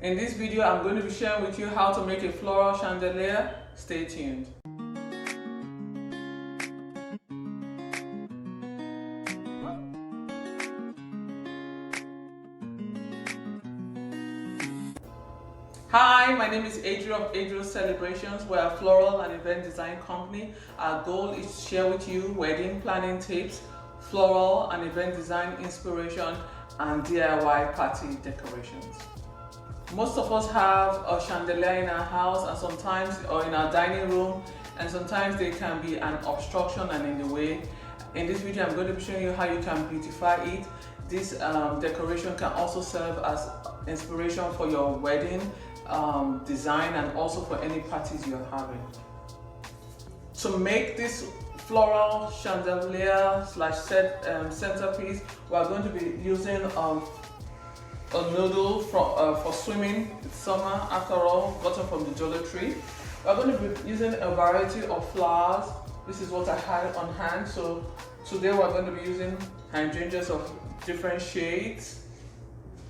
In this video, I'm going to be sharing with you how to make a floral chandelier. Stay tuned. Hi, my name is Adria of Adria's Celebrations. We're a floral and event design company. Our goal is to share with you wedding planning tips, floral and event design inspiration, and DIY party decorations. Most of us have a chandelier in our house and sometimes, or in our dining room, and sometimes they can be an obstruction and in the way. In this video, I'm going to be showing you how you can beautify it. This decoration can also serve as inspiration for your wedding design and also for any parties you're having. To make this floral chandelier slash centerpiece, we're going to be using a noodle for swimming. It's summer after all, gotten from the Jolly tree. We're going to be using a variety of flowers. This is what I had on hand. So today we're going to be using hydrangeas of different shades.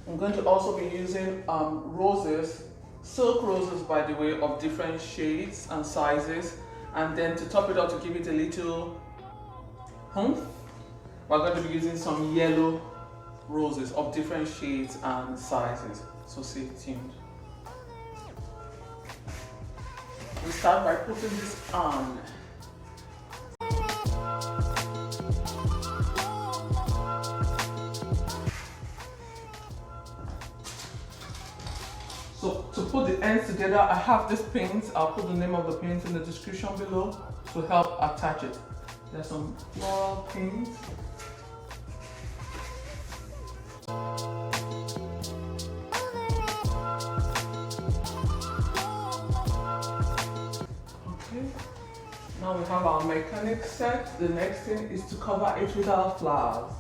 I'm going to also be using roses, silk roses by the way, of different shades and sizes. And then to top it up, to give it a little oomph, we're going to be using some yellow roses of different shades and sizes. So stay tuned. We start by putting this on. So to put the ends together, I have this paint. I'll put the name of the paint in the description below to help attach it. There's some floral paint. Okay. Now we have our mechanic set. The next thing is to cover it with our flowers.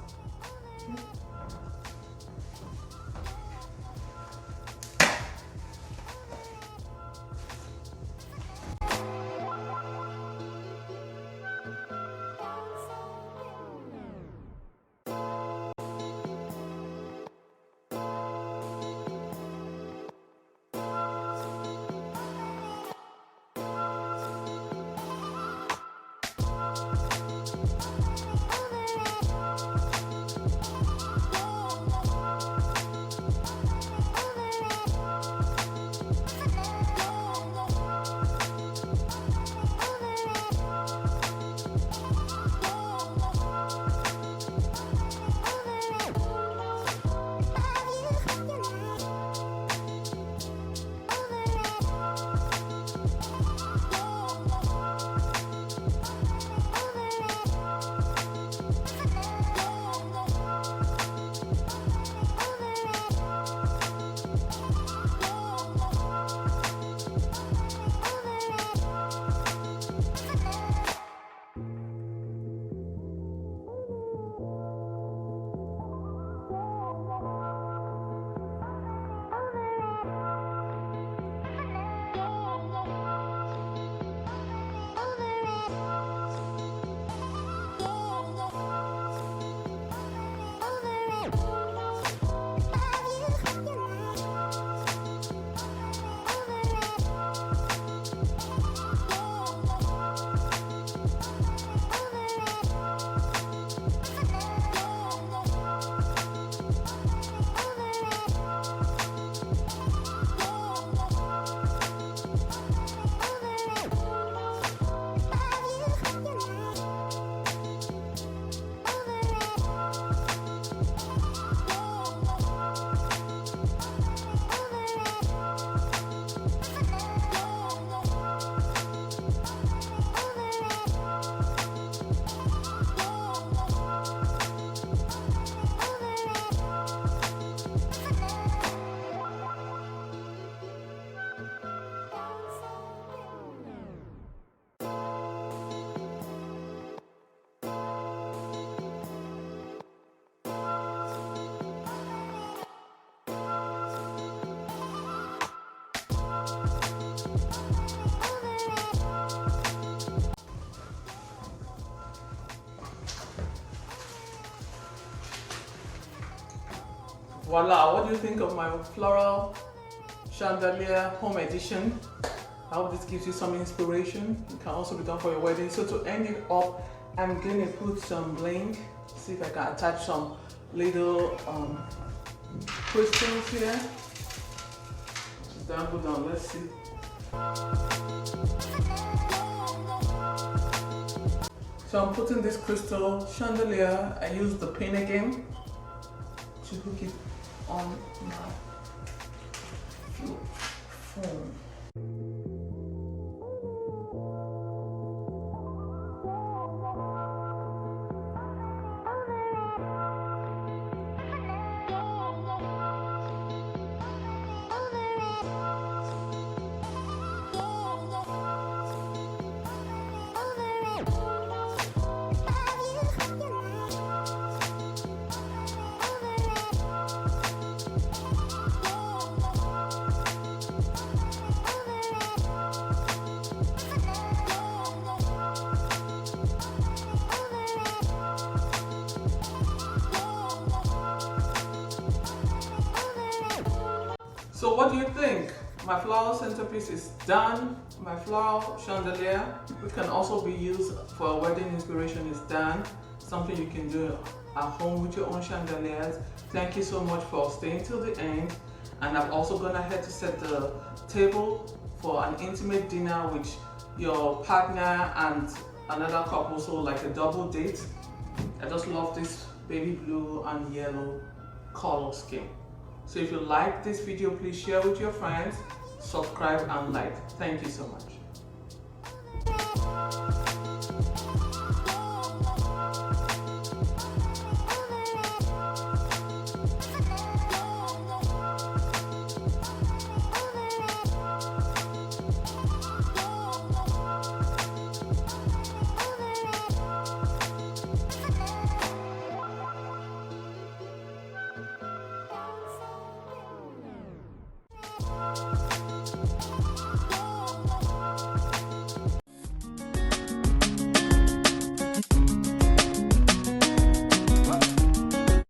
Voila, what do you think of my floral Chandelier Home Edition. I hope this gives you some inspiration. It can also be done for your wedding. So to end it up, I'm going to put some bling. See if I can attach some little crystals here. Down, go down, let's see. So I'm putting this crystal chandelier. I use the pin again to hook it on my phone. So what do you think? My floral centerpiece is done. My floral chandelier, which can also be used for a wedding inspiration, is done. Something you can do at home with your own chandeliers. Thank you so much for staying till the end. And I've also gone ahead to set the table for an intimate dinner with your partner and another couple, so like a double date. I just love this baby blue and yellow color scheme. So if you like this video, please share with your friends, subscribe and like. Thank you so much.